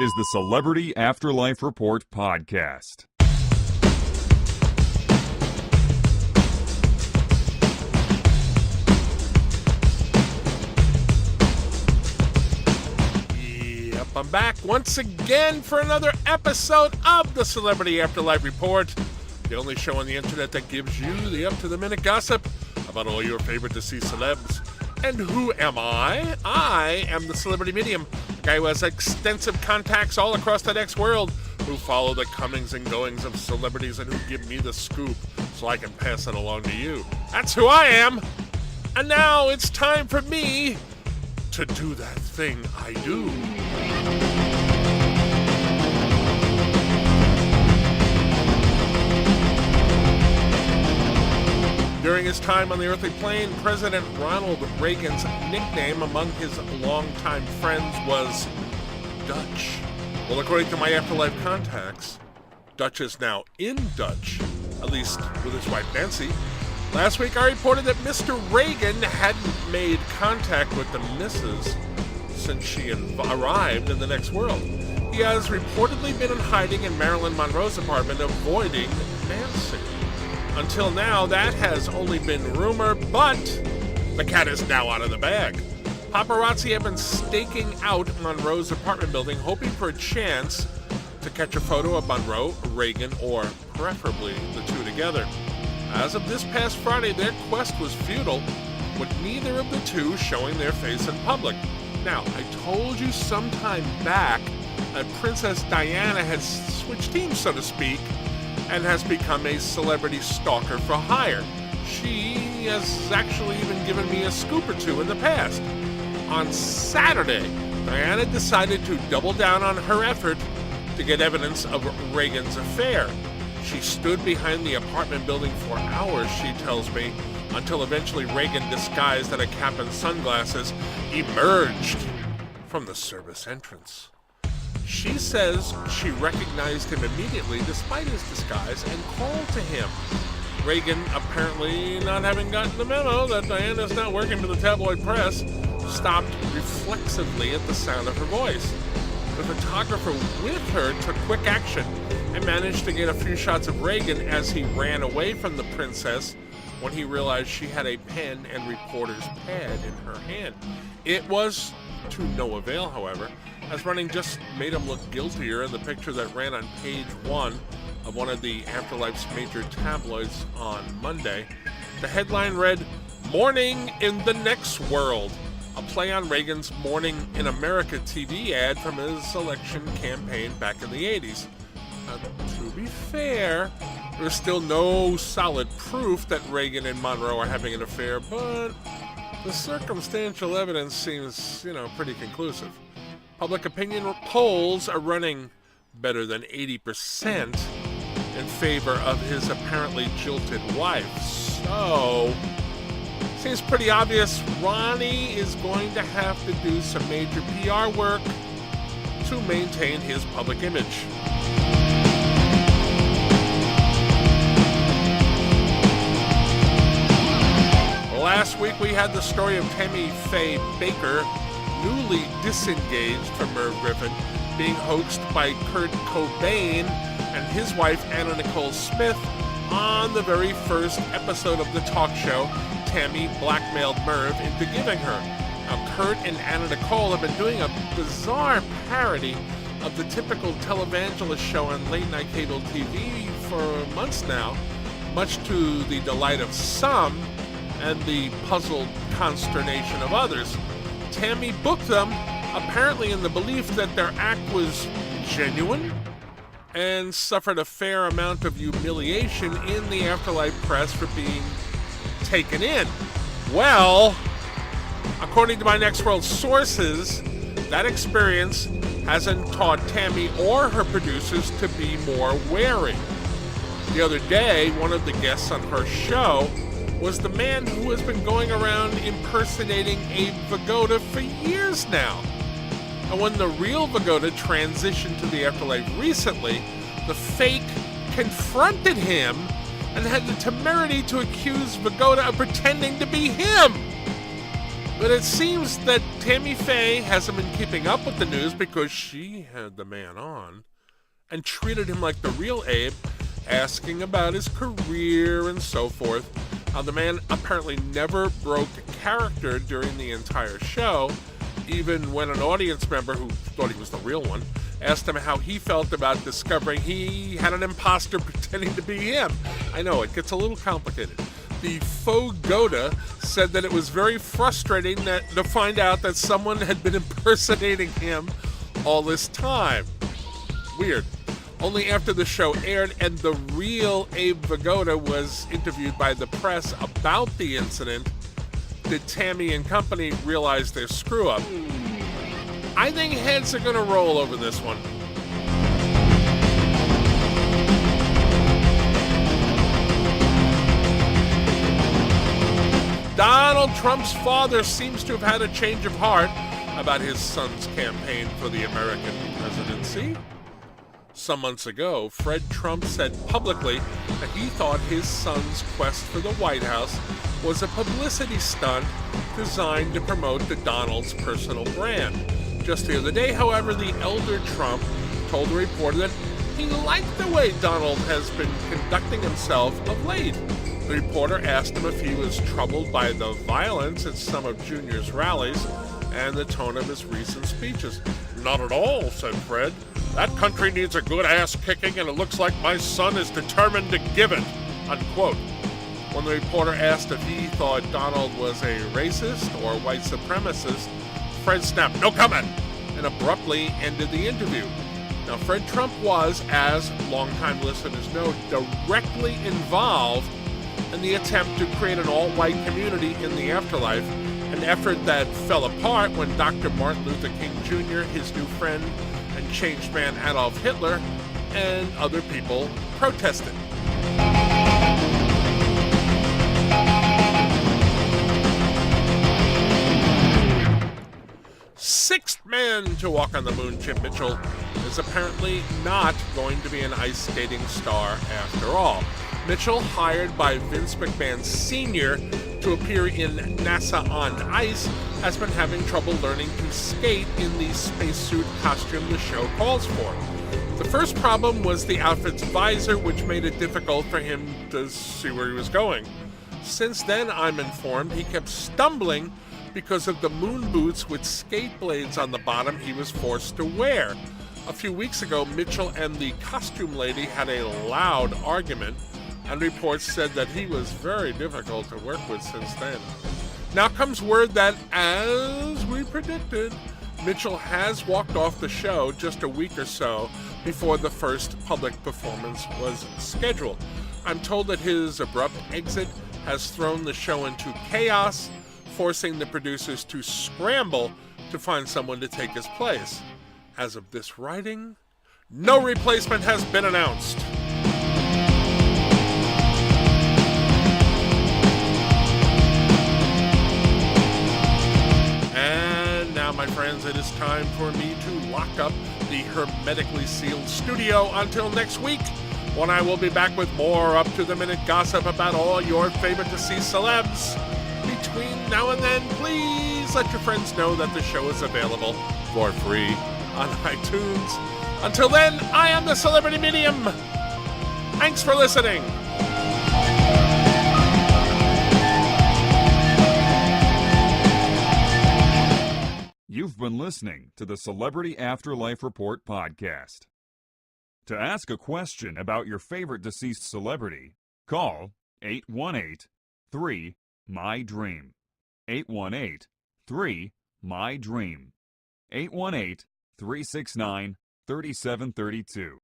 is the Celebrity Afterlife Report podcast. Yep, I'm back once again for another episode of the Celebrity Afterlife Report, the only show on the internet that gives you the up-to-the-minute gossip about all your favorite deceased celebs. And who am I? I am the celebrity medium, a guy who has extensive contacts all across the next world, who follow the comings and goings of celebrities and who give me the scoop so I can pass it along to you. That's who I am. And now it's time for me to do that thing I do. During his time on the earthly plane, President Ronald Reagan's nickname among his longtime friends was Dutch. Well, according to my afterlife contacts, Dutch is now in Dutch, at least with his wife Nancy. Last week I reported that Mr. Reagan hadn't made contact with the missus since she arrived in the next world. He has reportedly been in hiding in Marilyn Monroe's apartment, avoiding Nancy. Until now, that has only been rumor, but the cat is now out of the bag. Paparazzi have been staking out Monroe's apartment building, hoping for a chance to catch a photo of Monroe, Reagan, or preferably the two together. As of this past Friday, their quest was futile, with neither of the two showing their face in public. Now, I told you some time back that Princess Diana has switched teams, so to speak, and has become a celebrity stalker for hire. She has actually even given me a scoop or two in the past. On Saturday, Diana decided to double down on her effort to get evidence of Reagan's affair. She stood behind the apartment building for hours, she tells me, until eventually Reagan, disguised in a cap and sunglasses, emerged from the service entrance. She says she recognized him immediately despite his disguise and called to him. Reagan, apparently not having gotten the memo that Diana's not working for the tabloid press, stopped reflexively at the sound of her voice. The photographer with her took quick action and managed to get a few shots of Reagan as he ran away from the princess when he realized she had a pen and reporter's pad in her hand. It was to no avail, however, as running just made him look guiltier in the picture that ran on page 1 of one of the Afterlife's major tabloids on Monday. The headline read, "Morning in the Next World," a play on Reagan's Morning in America TV ad from his election campaign back in the 80s. To be fair, there's still no solid proof that Reagan and Monroe are having an affair, but the circumstantial evidence seems, pretty conclusive. Public opinion polls are running better than 80% in favor of his apparently jilted wife. So, seems pretty obvious Ronnie is going to have to do some major PR work to maintain his public image. Last week we had the story of Tammy Faye Bakker, newly disengaged from Merv Griffin, being hoaxed by Kurt Cobain and his wife Anna Nicole Smith on the very first episode of the talk show. Tammy blackmailed Merv into giving her. Now, Kurt and Anna Nicole have been doing a bizarre parody of the typical televangelist show on late-night cable TV for months now, much to the delight of some and the puzzled consternation of others. Tammy booked them, apparently in the belief that their act was genuine, and suffered a fair amount of humiliation in the Afterlife press for being taken in. Well, according to my Next World sources, that experience hasn't taught Tammy or her producers to be more wary. The other day, one of the guests on her show was the man who has been going around impersonating a Vigoda for years now. And when the real Vigoda transitioned to the Afterlife recently, the fake confronted him and had the temerity to accuse Vigoda of pretending to be him. But it seems that Tammy Faye hasn't been keeping up with the news because she had the man on and treated him like the real Abe, asking about his career and so forth. The man apparently never broke character during the entire show, even when an audience member who thought he was the real one asked him how he felt about discovering he had an imposter pretending to be him. I know, it gets a little complicated. The Vigoda said that it was very frustrating to find out that someone had been impersonating him all this time. Weird. Only after the show aired and the real Abe Vigoda was interviewed by the press about the incident did Tammy and company realize their screw-up. I think heads are going to roll over this one. Donald Trump's father seems to have had a change of heart about his son's campaign for the American presidency. Some months ago, Fred Trump said publicly that he thought his son's quest for the White House was a publicity stunt designed to promote the Donald's personal brand. Just the other day, however, the elder Trump told the reporter that he liked the way Donald has been conducting himself of late. The reporter asked him if he was troubled by the violence at some of Junior's rallies and the tone of his recent speeches. "Not at all," said Fred. "That country needs a good ass kicking, and it looks like my son is determined to give it," unquote. When the reporter asked if he thought Donald was a racist or white supremacist, Fred snapped, "No comment," and abruptly ended the interview. Now, Fred Trump was, as longtime listeners know, directly involved in the attempt to create an all-white community in the afterlife, an effort that fell apart when Dr. Martin Luther King Jr., his new friend, and changed man Adolf Hitler, and other people protested. Sixth man to walk on the moon, Jim Mitchell, is apparently not going to be an ice skating star after all. Mitchell, hired by Vince McMahon Sr. to appear in NASA on Ice, has been having trouble learning to skate in the spacesuit costume the show calls for. The first problem was the outfit's visor, which made it difficult for him to see where he was going. Since then, I'm informed, he kept stumbling because of the moon boots with skate blades on the bottom he was forced to wear. A few weeks ago, Mitchell and the costume lady had a loud argument, and reports said that he was very difficult to work with since then. Now comes word that, as we predicted, Mitchell has walked off the show just a week or so before the first public performance was scheduled. I'm told that his abrupt exit has thrown the show into chaos, forcing the producers to scramble to find someone to take his place. As of this writing, no replacement has been announced. And now, my friends, it is time for me to lock up the hermetically sealed studio until next week, when I will be back with more up-to-the-minute gossip about all your favorite deceased celebs. Between now and then, please let your friends know that the show is available for free on iTunes. Until then, I am the Celebrity Medium. Thanks for listening. You've been listening to the Celebrity Afterlife Report podcast. To ask a question about your favorite deceased celebrity, call 818-3-MY-DREAM. 818-3-MY-DREAM. 818-369-3732.